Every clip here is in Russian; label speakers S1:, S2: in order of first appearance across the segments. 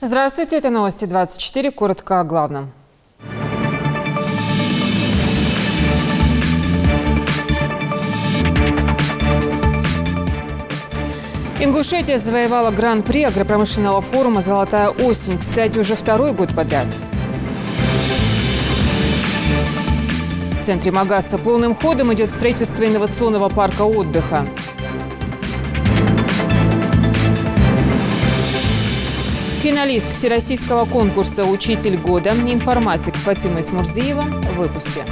S1: Здравствуйте, это новости 24. Коротко о главном. Ингушетия завоевала гран-при агропромышленного форума «Золотая осень». Кстати, уже второй год подряд. В центре Магаса полным ходом идет строительство инновационного парка отдыха. Финалист всероссийского конкурса «Учитель года» информатик Фатима Исмурзиева в выпуске.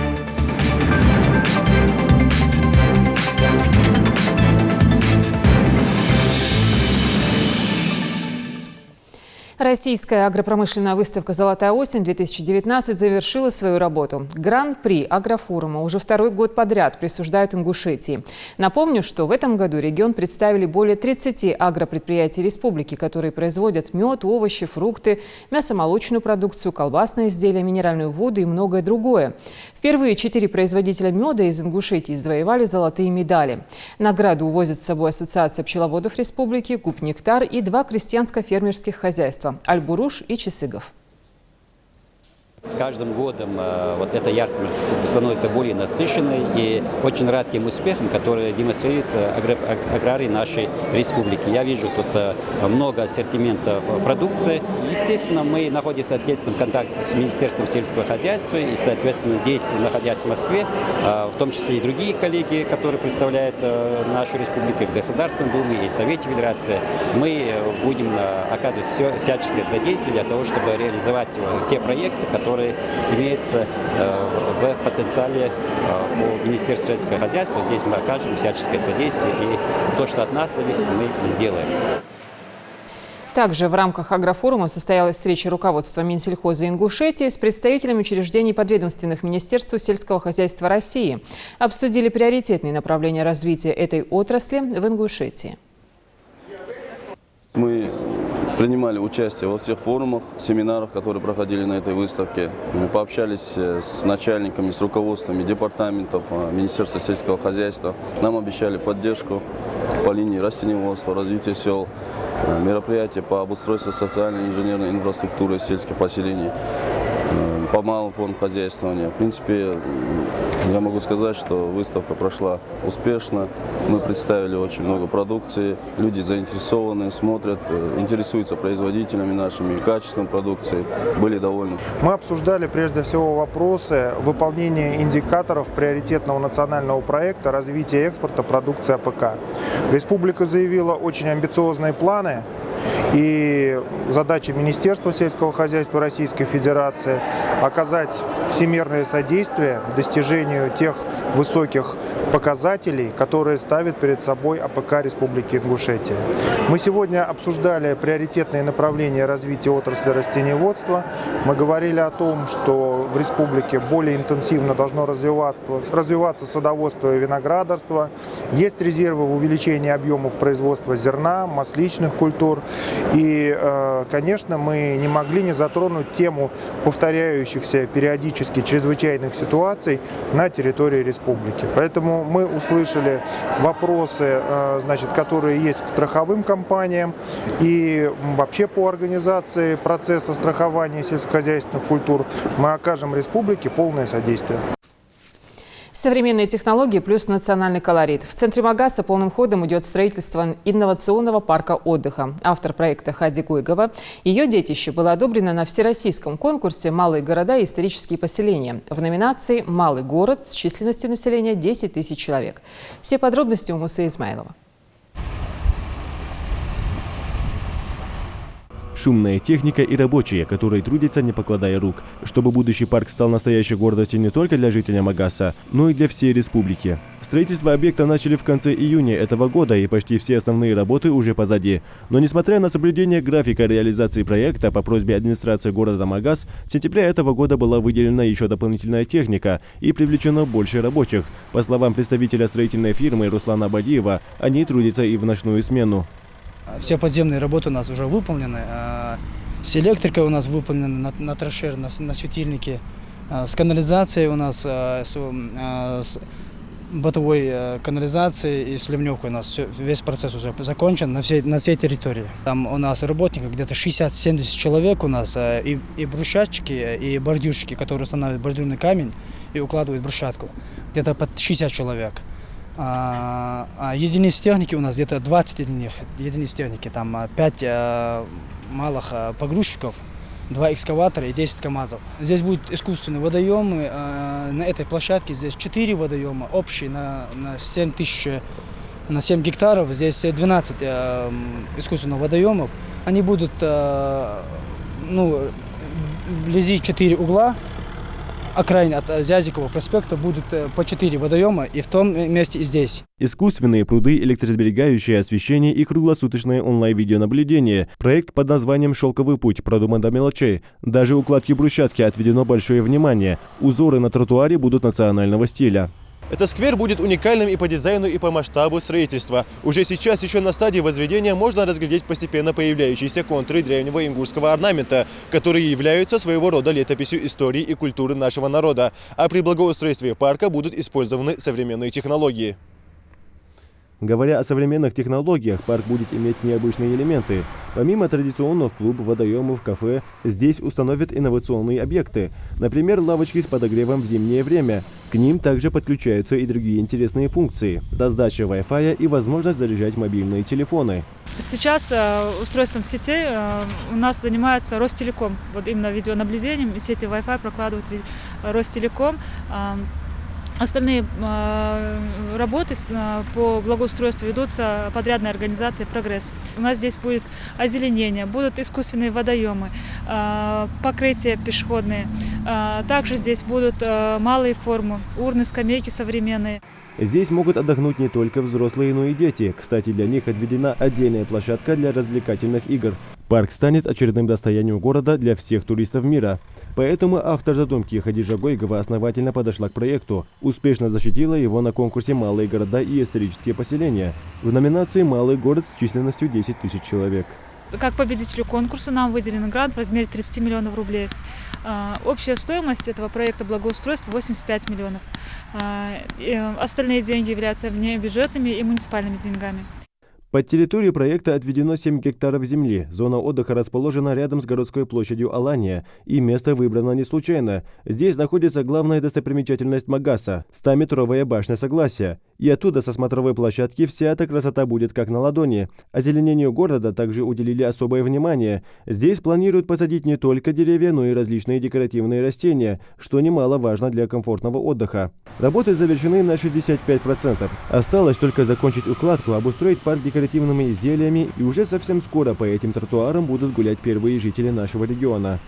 S1: Российская агропромышленная выставка «Золотая осень-2019» завершила свою работу. Гран-при агрофорума уже второй год подряд присуждают Ингушетии. Напомню, что в этом году регион представили более 30 агропредприятий республики, которые производят мед, овощи, фрукты, мясомолочную продукцию, колбасные изделия, минеральную воду и многое другое. Впервые 4 производителя меда из Ингушетии завоевали золотые медали. Награду увозят с собой Ассоциация пчеловодов республики, Губнектар и 2 крестьянско-фермерских хозяйства – Аль-Буруш и Чесыгов.
S2: С каждым годом вот эта ярмарка становится более насыщенной, и очень рад тем успехам, которые демонстрируют аграрии нашей республики. Я вижу тут много ассортимента продукции. Естественно, мы находимся в тесном контакте с Министерством сельского хозяйства, и, соответственно, здесь, находясь в Москве, в том числе и другие коллеги, которые представляют нашу республику в Государственной Думе и Совете Федерации, мы будем оказывать всяческое содействие для того, чтобы реализовать те проекты, которые имеются в потенциале у Министерства сельского хозяйства. Здесь мы окажем всяческое содействие, и то, что от нас зависит, мы сделаем.
S1: Также в рамках агрофорума состоялась встреча руководства Минсельхоза Ингушетии с представителями учреждений подведомственных Министерству сельского хозяйства России. Обсудили приоритетные направления развития этой отрасли в Ингушетии.
S3: Мы принимали участие во всех форумах, семинарах, которые проходили на этой выставке. Мы пообщались с начальниками, с руководствами департаментов Министерства сельского хозяйства. Нам обещали поддержку по линии растениеводства, развития сел, мероприятия по обустройству социальной и инженерной инфраструктуры сельских поселений, по малым формам хозяйствования. В принципе, я могу сказать, что выставка прошла успешно. Мы представили очень много продукции. Люди заинтересованы, смотрят, интересуются производителями нашими, качеством продукции. Были довольны.
S4: Мы обсуждали прежде всего вопросы выполнения индикаторов приоритетного национального проекта развития экспорта продукции АПК. Республика заявила очень амбициозные планы. И задача Министерства сельского хозяйства Российской Федерации – оказать всемирное содействие достижению тех высоких показателей, которые ставит перед собой АПК Республики Ингушетия. Мы сегодня обсуждали приоритетные направления развития отрасли растениеводства. Мы говорили о том, что в республике более интенсивно должно развиваться садоводство и виноградарство. Есть резервы в увеличении объемов производства зерна, масличных культур. И, конечно, мы не могли не затронуть тему повторяющихся периодически чрезвычайных ситуаций на территории республики. Поэтому мы услышали вопросы, которые есть к страховым компаниям и вообще по организации процесса страхования сельскохозяйственных культур. Мы окажем республике полное содействие.
S1: Современные технологии плюс национальный колорит. В центре Магаса полным ходом идет строительство инновационного парка отдыха. Автор проекта Хади Гуйгова. Ее детище было одобрено на всероссийском конкурсе «Малые города и исторические поселения» в номинации «Малый город» с численностью населения 10 тысяч человек. Все подробности у Мусы Измайлова.
S5: Шумная техника и рабочие, которые трудятся, не покладая рук, чтобы будущий парк стал настоящей гордостью не только для жителей Магаса, но и для всей республики. Строительство объекта начали в конце июня этого года, и почти все основные работы уже позади. Но несмотря на соблюдение графика реализации проекта, по просьбе администрации города Магас, с сентября этого года была выделена еще дополнительная техника и привлечено больше рабочих. По словам представителя строительной фирмы Руслана Бадиева, они трудятся и в ночную смену.
S6: Все подземные работы у нас уже выполнены. С электрикой у нас выполнены на траншере, на светильнике. С канализацией у нас бытовой канализации и сливневкой у нас весь процесс уже закончен на всей территории. Там у нас работников где-то 60-70 человек у нас, и брусчатчики, и бордюрщики, которые устанавливают бордюрный камень и укладывают брусчатку, где-то под 60 человек. А единиц техники у нас где-то 20 единиц техники, там 5 малых погрузчиков, 2 экскаватора и 10 КАМАЗов. Здесь будут искусственные водоемы, на этой площадке здесь 4 водоема, общие на 7 гектаров, здесь 12 искусственных водоемов. Они будут вблизи 4 угла, окраин от Зязикова проспекта будут по 4 водоема и в том месте и здесь.
S5: Искусственные пруды, электросберегающее освещение и круглосуточное онлайн-видеонаблюдение. Проект под названием «Шелковый путь» продуман до мелочей. Даже укладке брусчатки отведено большое внимание. Узоры на тротуаре будут национального стиля.
S7: Этот сквер будет уникальным и по дизайну, и по масштабу строительства. Уже сейчас, еще на стадии возведения, можно разглядеть постепенно появляющиеся контуры древнего ингушского орнамента, которые являются своего рода летописью истории и культуры нашего народа. А при благоустройстве парка будут использованы современные технологии.
S5: Говоря о современных технологиях, парк будет иметь необычные элементы. Помимо традиционных клубов, водоемов, кафе, здесь установят инновационные объекты. Например, лавочки с подогревом в зимнее время. К ним также подключаются и другие интересные функции. Раздача Wi-Fi и возможность заряжать мобильные телефоны.
S8: Сейчас устройством сетей у нас занимается Ростелеком. Вот именно видеонаблюдением сети Wi-Fi прокладывает Ростелеком. Остальные работы по благоустройству ведутся подрядной организацией «Прогресс». У нас здесь будет озеленение, будут искусственные водоемы, покрытия пешеходные. Также здесь будут малые формы, урны, скамейки современные.
S5: Здесь могут отдохнуть не только взрослые, но и дети. Кстати, для них отведена отдельная площадка для развлекательных игр. Парк станет очередным достоянием города для всех туристов мира. Поэтому автор задумки Хадижа Гойгова основательно подошла к проекту. Успешно защитила его на конкурсе «Малые города и исторические поселения» в номинации «Малый город» с численностью 10 тысяч человек.
S8: Как победителю конкурса нам выделен грант в размере 30 миллионов рублей. Общая стоимость этого проекта благоустройства 85 миллионов. Остальные деньги являются внебюджетными и муниципальными деньгами.
S5: Под территорию проекта отведено 7 гектаров земли. Зона отдыха расположена рядом с городской площадью Алания, и место выбрано не случайно. Здесь находится главная достопримечательность Магаса – 100-метровая башня Согласия. И оттуда со смотровой площадки вся эта красота будет как на ладони. Озеленению города также уделили особое внимание. Здесь планируют посадить не только деревья, но и различные декоративные растения, что немаловажно для комфортного отдыха. Работы завершены на 65%. Осталось только закончить укладку, обустроить парк декоративными изделиями, и уже совсем скоро по этим тротуарам будут гулять первые жители нашего региона.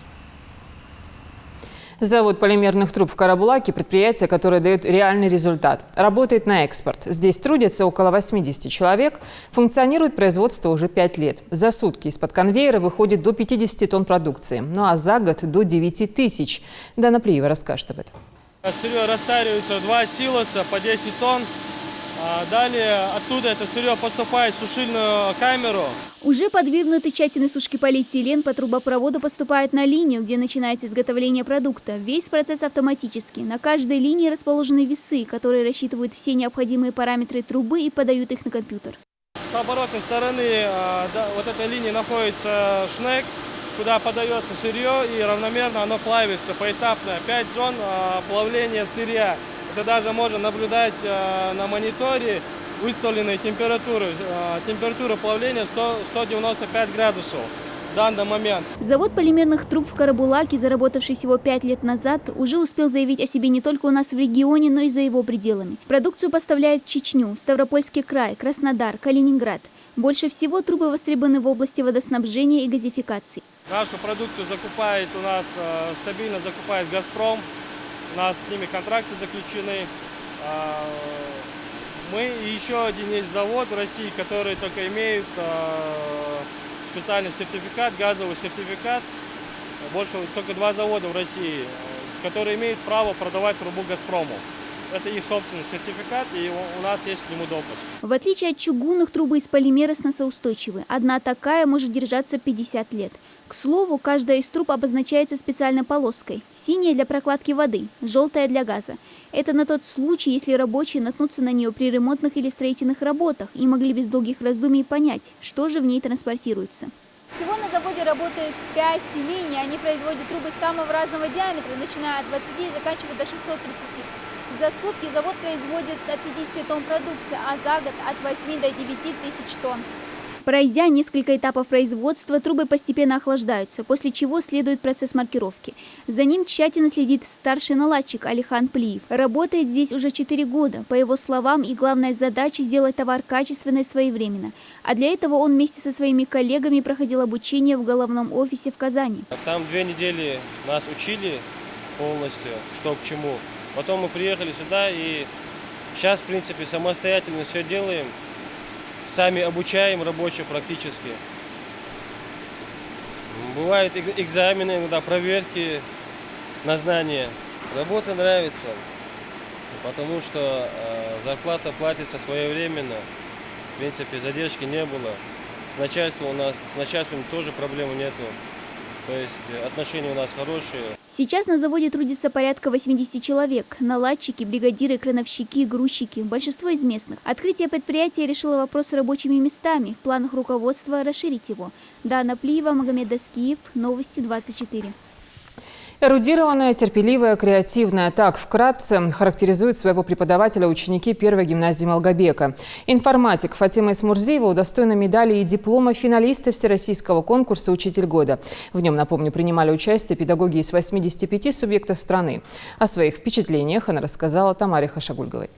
S1: Завод полимерных труб в Карабулаке – предприятие, которое дает реальный результат. Работает на экспорт. Здесь трудятся около 80 человек. Функционирует производство уже 5 лет. За сутки из-под конвейера выходит до 50 тонн продукции. Ну а за год до 9 тысяч. Дана Плиева расскажет об этом.
S9: Сырье растаривается 2 силоса по 10 тонн. Далее оттуда это сырье поступает в сушильную камеру.
S10: Уже подвергнутый тщательной сушке полиэтилен по трубопроводу поступает на линию, где начинается изготовление продукта. Весь процесс автоматический. На каждой линии расположены весы, которые рассчитывают все необходимые параметры трубы и подают их на компьютер.
S9: С оборотной стороны вот этой линии находится шнек, куда подается сырье, и равномерно оно плавится поэтапно. 5 зон плавления сырья. Это даже можно наблюдать на мониторе выставленной температуры. Температура плавления 195 градусов в данный момент.
S10: Завод полимерных труб в Карабулаке, заработавший всего 5 лет назад, уже успел заявить о себе не только у нас в регионе, но и за его пределами. Продукцию поставляет в Чечню, Ставропольский край, Краснодар, Калининград. Больше всего трубы востребованы в области водоснабжения и газификации.
S9: Нашу продукцию закупает у нас, стабильно закупает «Газпром». У нас с ними контракты заключены. Мы и еще один есть завод в России, который только имеет специальный сертификат, газовый сертификат. Больше только 2 завода в России, которые имеют право продавать трубу «Газпрому». Это их собственный сертификат, и у нас есть к нему допуск.
S10: В отличие от чугунных, трубы из полимера сносоустойчивы. Одна такая может держаться 50 лет. К слову, каждая из труб обозначается специальной полоской. Синяя для прокладки воды, желтая для газа. Это на тот случай, если рабочие наткнутся на нее при ремонтных или строительных работах и могли без долгих раздумий понять, что же в ней транспортируется. Всего на заводе работает 5 линий. Они производят трубы самого разного диаметра, начиная от 20 и заканчивая до 630. За сутки завод производит от 50 тонн продукции, а за год от 8 до 9 тысяч тонн. Пройдя несколько этапов производства, трубы постепенно охлаждаются, после чего следует процесс маркировки. За ним тщательно следит старший наладчик Алихан Плиев. Работает здесь уже 4 года. По его словам, и главная задача – сделать товар качественно и своевременно. А для этого он вместе со своими коллегами проходил обучение в головном офисе в Казани.
S9: Там 2 недели нас учили полностью, что к чему. Потом мы приехали сюда и сейчас, в принципе, самостоятельно все делаем. Сами обучаем рабочих практически. Бывают экзамены, иногда проверки на знания. Работа нравится, потому что зарплата платится своевременно. В принципе, задержки не было. С начальством тоже проблем нету. То есть отношения у нас хорошие.
S10: Сейчас на заводе трудится порядка 80 человек. Наладчики, бригадиры, крановщики, грузчики. Большинство из местных. Открытие предприятия решило вопрос с рабочими местами. В планах руководства расширить его. Дана Плиева, Магомед Даскиев. Новости 24.
S1: Эрудированная, терпеливая, креативная. Так вкратце характеризуют своего преподавателя ученики первой гимназии Малгобека. Информатик Фатима Исмурзиева удостоена медали и диплома финалиста всероссийского конкурса «Учитель года». В нем, напомню, принимали участие педагоги из 85 субъектов страны. О своих впечатлениях она рассказала Тамаре Хашагульговой.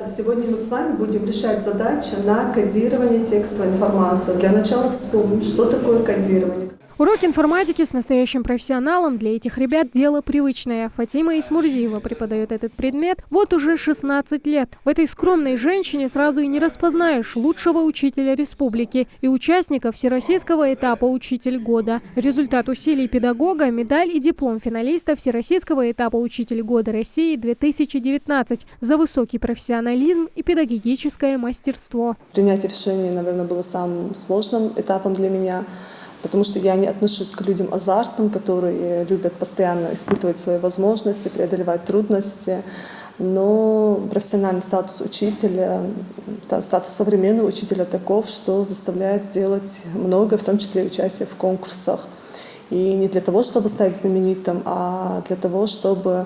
S11: Сегодня мы с вами будем решать задачи на кодирование текстовой информации. Для начала вспомним, что такое кодирование.
S12: Уроки информатики с настоящим профессионалом для этих ребят – дело привычное. Фатима Исмурзиева преподает этот предмет вот уже 16 лет. В этой скромной женщине сразу и не распознаешь лучшего учителя республики и участника всероссийского этапа «Учитель года». Результат усилий педагога – медаль и диплом финалиста всероссийского этапа «Учитель года России-2019» за высокий профессионализм и педагогическое мастерство.
S11: Принятие решения, наверное, было самым сложным этапом для меня. Потому что я не отношусь к людям азартным, которые любят постоянно испытывать свои возможности, преодолевать трудности. Но профессиональный статус учителя, статус современного учителя таков, что заставляет делать многое, в том числе и участие в конкурсах. И не для того, чтобы стать знаменитым, а для того, чтобы,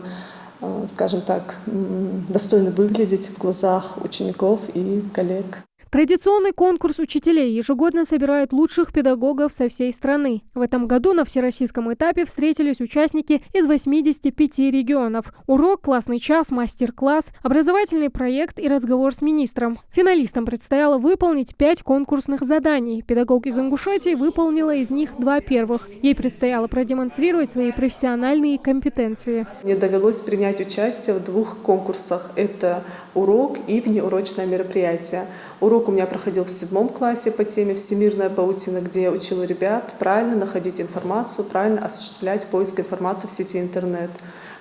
S11: скажем так, достойно выглядеть в глазах учеников и коллег.
S12: Традиционный конкурс учителей ежегодно собирает лучших педагогов со всей страны. В этом году на всероссийском этапе встретились участники из 85 регионов. Урок, классный час, мастер-класс, образовательный проект и разговор с министром. Финалистам предстояло выполнить 5 конкурсных заданий. Педагог из Ингушетии выполнила из них 2 первых. Ей предстояло продемонстрировать свои профессиональные компетенции.
S11: Мне довелось принять участие в 2 конкурсах. Это урок и внеурочное мероприятие. Урок у меня проходил в 7 классе по теме «Всемирная паутина», где я учила ребят правильно находить информацию, правильно осуществлять поиск информации в сети интернет.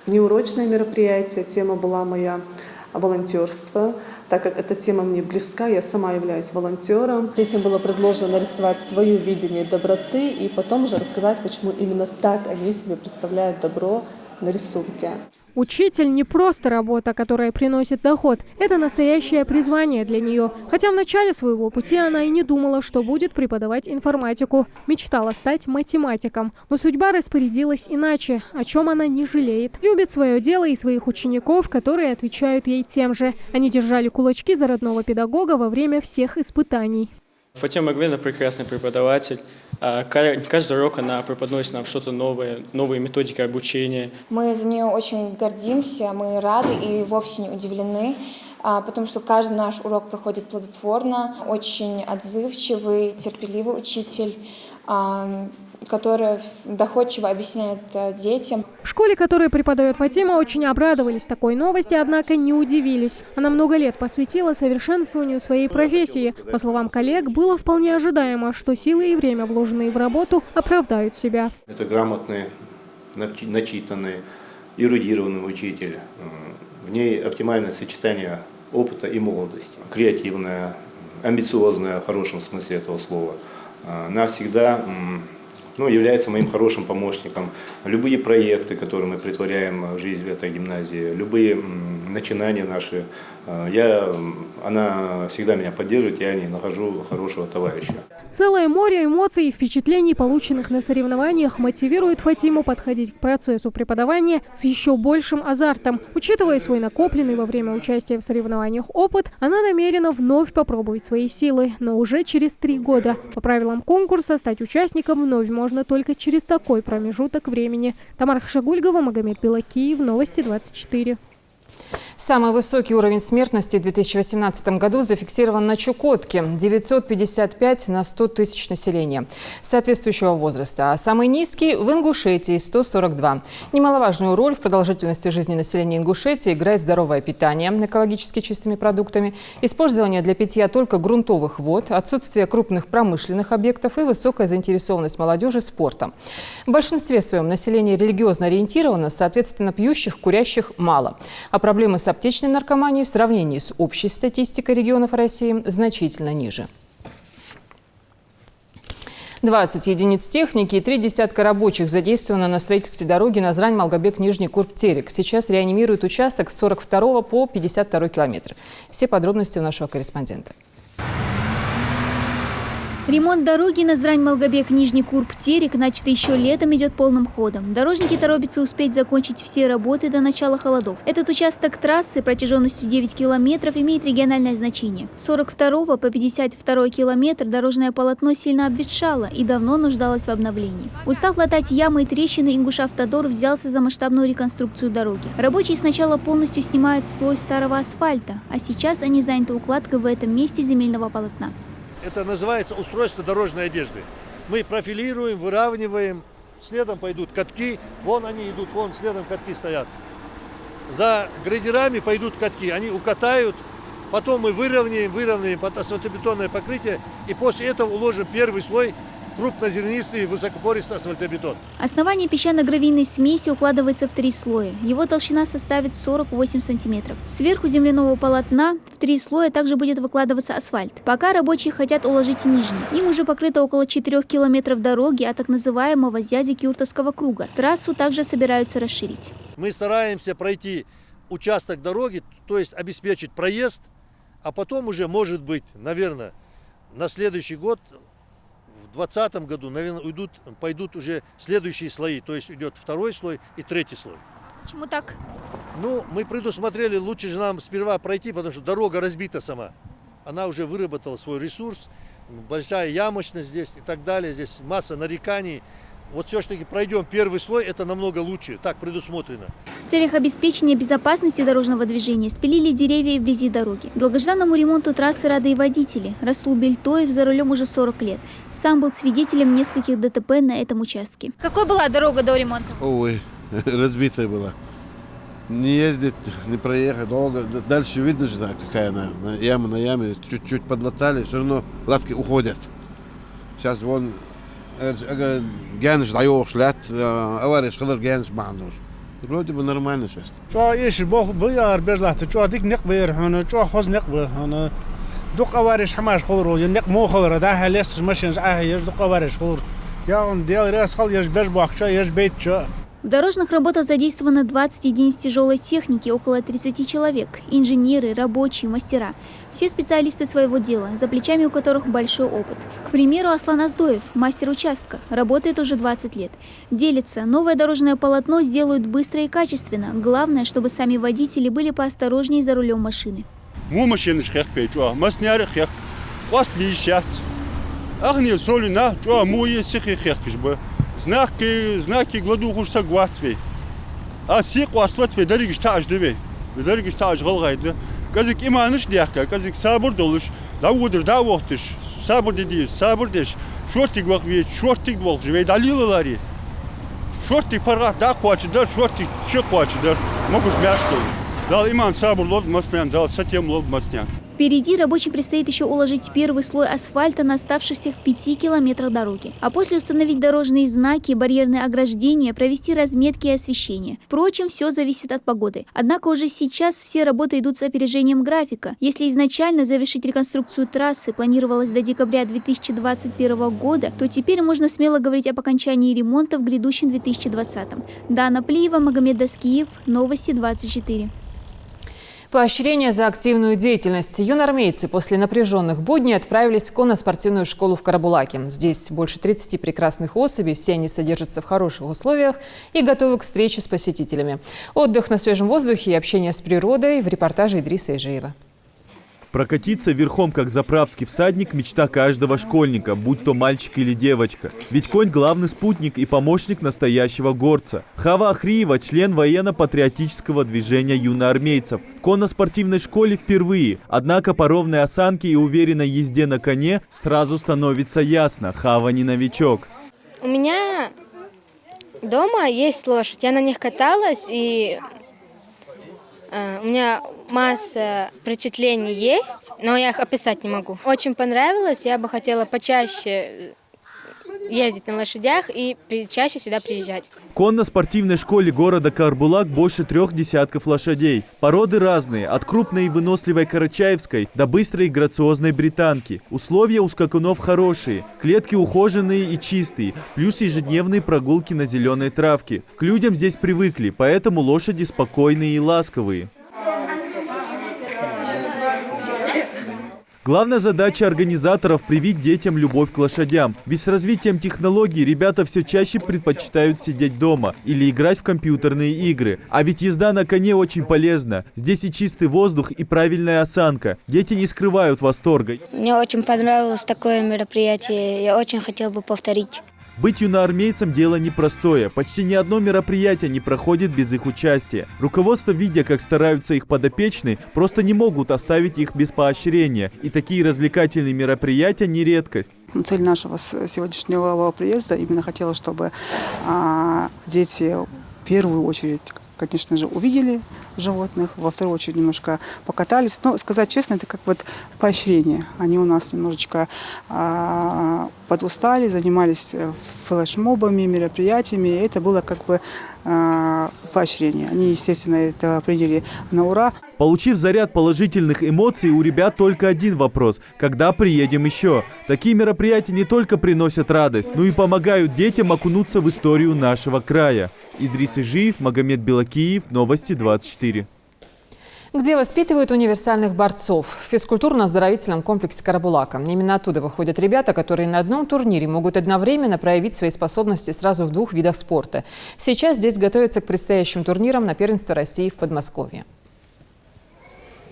S11: Внеурочное мероприятие, тема была моя волонтерство. Так как эта тема мне близка, я сама являюсь волонтером. Детям было предложено нарисовать свое видение доброты и потом уже рассказать, почему именно так они себе представляют добро на рисунке.
S12: Учитель не просто работа, которая приносит доход. Это настоящее призвание для нее. Хотя в начале своего пути она и не думала, что будет преподавать информатику. Мечтала стать математиком. Но судьба распорядилась иначе, о чем она не жалеет. Любит свое дело и своих учеников, которые отвечают ей тем же. Они держали кулачки за родного педагога во время всех испытаний.
S13: Фатима Магомедовна прекрасный преподаватель. Каждый урок она преподносит нам что-то новое, новые методики обучения.
S14: Мы за нее очень гордимся, мы рады и вовсе не удивлены, потому что каждый наш урок проходит плодотворно, очень отзывчивый, терпеливый учитель, который доходчиво объясняет детям.
S12: В школе, которую преподает Фатима, очень обрадовались такой новости, однако не удивились. Она много лет посвятила совершенствованию своей профессии. По словам коллег, было вполне ожидаемо, что силы и время, вложенные в работу, оправдают себя.
S15: Это грамотный, начитанный, эрудированный учитель. В ней оптимальное сочетание опыта и молодости. Креативная, амбициозная, в хорошем смысле этого слова. Она всегда является моим хорошим помощником. Любые проекты, которые мы претворяем в жизнь в этой гимназии, любые начинания наши, она всегда меня поддерживает, я не нахожу хорошего товарища.
S12: Целое море эмоций и впечатлений, полученных на соревнованиях, мотивирует Фатиму подходить к процессу преподавания с еще большим азартом. Учитывая свой накопленный во время участия в соревнованиях опыт, она намерена вновь попробовать свои силы, но уже через 3 года. По правилам конкурса стать участником вновь можно только через такой промежуток времени. Тамара Хашагульгова, Магомед Белакиев, Новости 24.
S1: Самый высокий уровень смертности в 2018 году зафиксирован на Чукотке – 955 на 100 тысяч населения соответствующего возраста, а самый низкий – в Ингушетии – 142. Немаловажную роль в продолжительности жизни населения Ингушетии играет здоровое питание экологически чистыми продуктами, использование для питья только грунтовых вод, отсутствие крупных промышленных объектов и высокая заинтересованность молодежи спортом. В большинстве своем население религиозно ориентировано, соответственно, пьющих, курящих мало. А проблемы с аптечной наркоманией в сравнении с общей статистикой регионов России значительно ниже. 20 единиц техники и 3 десятка рабочих задействовано на строительстве дороги Назрань-Малгобек-Нижний Курб-Терек. Сейчас реанимируют участок с 42 по 52 километр. Все подробности у нашего корреспондента.
S10: Ремонт дороги Назрань-Малгобек-Нижний Курб-Терек, начатый еще летом, идет полным ходом. Дорожники торопятся успеть закончить все работы до начала холодов. Этот участок трассы протяженностью 9 километров имеет региональное значение. С 42 по 52 километр дорожное полотно сильно обветшало и давно нуждалось в обновлении. Устав латать ямы и трещины, Ингушавтодор взялся за масштабную реконструкцию дороги. Рабочие сначала полностью снимают слой старого асфальта, а сейчас они заняты укладкой в этом месте земельного полотна.
S16: Это называется устройство дорожной одежды. Мы профилируем, выравниваем, следом пойдут катки, вон они идут, вон следом катки стоят. За грейдерами пойдут катки, они укатают, потом мы выровняем под асфальтобетонное покрытие и после этого уложим первый слой крупнозернистый высокопористый асфальтобетон.
S10: Основание песчано-гравийной смеси укладывается в 3 слоя. Его толщина составит 48 сантиметров. Сверху земляного полотна в 3 слоя также будет выкладываться асфальт. Пока рабочие хотят уложить нижний. Им уже покрыто около 4 километров дороги от так называемого Зязи-Кюртовского круга. Трассу также собираются расширить.
S16: Мы стараемся пройти участок дороги, то есть обеспечить проезд, а потом уже, может быть, наверное, на следующий год, в 2020 году, наверное, пойдут уже следующие слои, то есть идет 2 слой и 3 слой.
S10: Почему так?
S16: Ну, мы предусмотрели, лучше же нам сперва пройти, потому что дорога разбита сама. Она уже выработала свой ресурс, большая ямочность здесь и так далее, здесь масса нареканий. Вот все-таки пройдем первый слой, это намного лучше, так предусмотрено.
S10: В целях обеспечения безопасности дорожного движения спилили деревья вблизи дороги. Долгожданному ремонту трассы рады и водители. Расул Бельтоев за рулем уже 40 лет. Сам был свидетелем нескольких ДТП на этом участке.
S17: Какой была дорога до ремонта?
S18: Ой, разбитая была. Не ездить, не проехать долго. Дальше видно же, да, какая она. Яма на яме, чуть-чуть подлатали, все равно латки уходят. Сейчас вон... Гянеш даёшь лет, авариш хлор гянеш бандуш. Вроде бы нормально сейчас.
S6: Что есть бог бьяр бежлат, что дик некбер, он что хоз некбер, он дук авариш хамаш хлор, ينك مو хлор, да халес машин аж дук авариш хлор. Я он делал раз хал ешь бежбах, что ешь бейт что.
S10: В дорожных работах задействовано 20 единиц тяжелой техники, около 30 человек, инженеры, рабочие, мастера. Все специалисты своего дела, за плечами у которых большой опыт. К примеру, Аслан Аздоев, мастер участка, работает уже 20 лет. Делится, новое дорожное полотно сделают быстро и качественно. Главное, чтобы сами водители были поосторожнее за рулем машины.
S19: Знаки гладуху сагватвей. А сику асфальтвей дариг штаж дебей. Дариг штаж галгайды. Казик иманыш дяка, казик сабыр долыш. Давудыр давохтыш. Сабыр дедиш, сабыр деш. Шортик ваквей, шортик волк живей далилалари. Шортик парга да квачыдар, шортик чек квачыдар. Могуш мяшты. Дал иман сабыр лод мастян, дал сатем лод мастян.
S10: Впереди рабочим предстоит еще уложить первый слой асфальта на оставшихся 5 километрах дороги. А после установить дорожные знаки, барьерные ограждения, провести разметки и освещение. Впрочем, все зависит от погоды. Однако уже сейчас все работы идут с опережением графика. Если изначально завершить реконструкцию трассы планировалось до декабря 2021 года, то теперь можно смело говорить об окончании ремонта в грядущем 2020. Дана Плиева, Магомед Даскиев, Новости 24.
S1: Поощрение за активную деятельность. Юноармейцы после напряженных будней отправились в конно-спортивную школу в Карабулаке. Здесь больше 30 прекрасных особей, все они содержатся в хороших условиях и готовы к встрече с посетителями. Отдых на свежем воздухе и общение с природой в репортаже Идриса Ижеева.
S5: Прокатиться верхом, как заправский всадник, мечта каждого школьника, будь то мальчик или девочка. Ведь конь – главный спутник и помощник настоящего горца. Хава Ахриева – член военно-патриотического движения юноармейцев. В конно-спортивной школе впервые. Однако по ровной осанке и уверенной езде на коне сразу становится ясно – Хава не новичок.
S17: У меня дома есть лошадь. Я на них каталась, и у меня масса впечатлений есть, но я их описать не могу. Очень понравилось, я бы хотела почаще ездить на лошадях и чаще сюда приезжать.
S5: В конно-спортивной школе города Карабулак больше 3 десятков лошадей. Породы разные, от крупной и выносливой карачаевской до быстрой и грациозной британки. Условия у скакунов хорошие, клетки ухоженные и чистые, плюс ежедневные прогулки на зеленой травке. К людям здесь привыкли, поэтому лошади спокойные и ласковые. Главная задача организаторов – привить детям любовь к лошадям. Ведь с развитием технологий ребята все чаще предпочитают сидеть дома или играть в компьютерные игры. А ведь езда на коне очень полезна. Здесь и чистый воздух, и правильная осанка. Дети не скрывают восторга.
S17: Мне очень понравилось такое мероприятие. Я очень хотел бы повторить.
S5: Быть юноармейцем – дело непростое. Почти ни одно мероприятие не проходит без их участия. Руководство, видя, как стараются их подопечные, просто не могут оставить их без поощрения. И такие развлекательные мероприятия не редкость.
S20: Цель нашего сегодняшнего приезда именно хотела, чтобы дети в первую очередь, конечно же, увидели животных, во вторую очередь немножко покатались. Но, сказать честно, это как вот поощрение. Они у нас немножечко подустали, занимались флешмобами, мероприятиями. И это было как бы поощрение. Они, естественно, это приняли на ура.
S5: Получив заряд положительных эмоций, у ребят только один вопрос – когда приедем еще? Такие мероприятия не только приносят радость, но и помогают детям окунуться в историю нашего края. Идрис Ижиев, Магомед Белакиев, Новости 24.
S1: Где воспитывают универсальных борцов? В физкультурно-оздоровительном комплексе Карабулака. Именно оттуда выходят ребята, которые на одном турнире могут одновременно проявить свои способности сразу в 2 видах спорта. Сейчас здесь готовятся к предстоящим турнирам на первенство России в Подмосковье.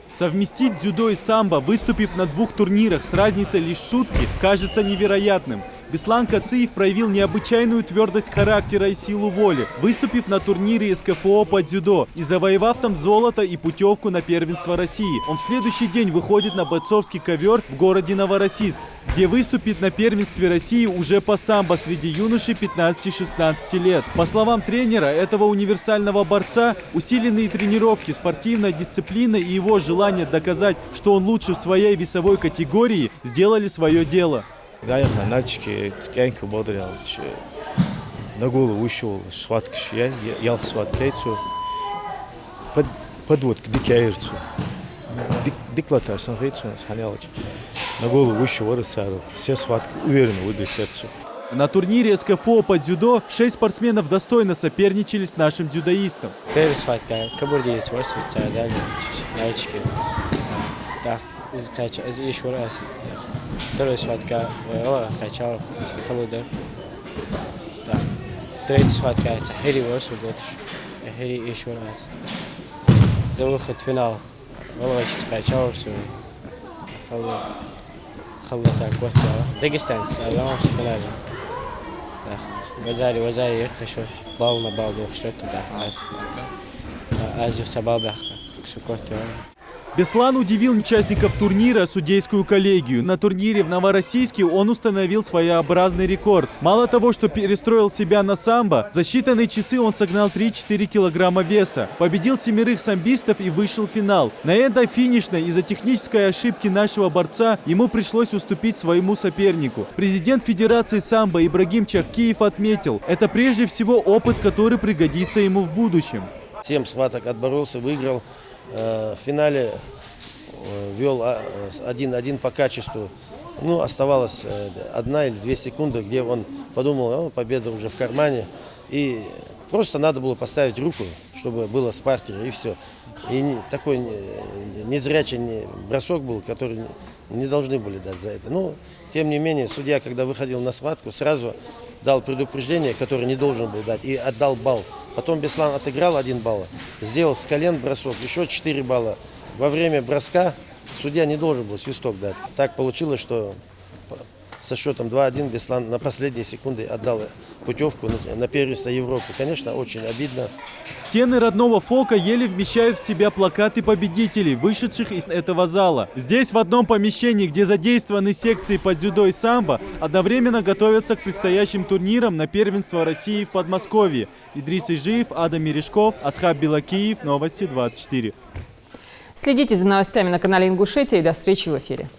S5: Совместить дзюдо и самбо, выступив на 2 турнирах с разницей лишь сутки, кажется невероятным. Беслан Кациев проявил необычайную твердость характера и силу воли, выступив на турнире СКФО по дзюдо и завоевав там золото и путевку на первенство России. Он в следующий день выходит на бойцовский ковер в городе Новороссийск, где выступит на первенстве России уже по самбо среди юношей 15-16 лет. По словам тренера этого универсального борца, усиленные тренировки, спортивная дисциплина и его желание доказать, что он лучше в своей весовой категории, сделали свое дело.
S21: Да, я мальчики скеньку бодрил, на голову ушел, схватки, я в схваткейцу, подводки, дикаирцу, диклатар, санфейцу, сханялыч, на голову ушел, все схватки уверенно выиграть.
S5: На турнире СКФО по дзюдо 6 спортсменов достойно соперничали с нашим дзюдоистом.
S22: Первая схватка, кабурди, свойствуется, мальчики, да, еще раз. Вторая схватка, качал, холодно. Да. Третья схватка, это Хири Ворсу, Хири еще раз. За выход в финал, качал, холодно, год, Дагестанец, а он в финале. Вазари, я хочу, бал на бал, что-то, да, аз юса бал бяха, все корто.
S2: Беслан удивил участников турнира, судейскую коллегию. На турнире в Новороссийске он установил своеобразный рекорд. Мало того, что перестроил себя на самбо, за считанные часы он согнал 3-4 килограмма веса, победил 7 самбистов и вышел в финал. На этой финишной из-за технической ошибки нашего борца ему пришлось уступить своему сопернику. Президент Федерации самбо Ибрагим Чахкиев отметил, это прежде всего опыт, который пригодится ему в будущем.
S3: 7 схваток отборолся, выиграл. В финале вел 1-1 по качеству. Ну, оставалось 1 или 2 секунды, где он подумал, победа уже в кармане. И просто надо было поставить руку, чтобы было с партера, и все. И такой незрячий бросок был, который не должны были дать за это. Но, тем не менее, судья, когда выходил на схватку, сразу дал предупреждение, которое не должен был дать, и отдал балл. Потом Беслан отыграл 1 балл, сделал с колен бросок, еще 4 балла. Во время броска судья не должен был свисток дать. Так получилось, что со счетом 2-1 Беслан на последние секунды отдал путевку на первенство Европы. Конечно, очень обидно.
S2: Стены родного Фока еле вмещают в себя плакаты победителей, вышедших из этого зала. Здесь в одном помещении, где задействованы секции по дзюдо и самбо, одновременно готовятся к предстоящим турнирам на первенство России в Подмосковье. Идрис Ижиев, Адам Мережков, Асхаб Белакиев, Новости 24.
S1: Следите за новостями на канале Ингушетия и до встречи в эфире.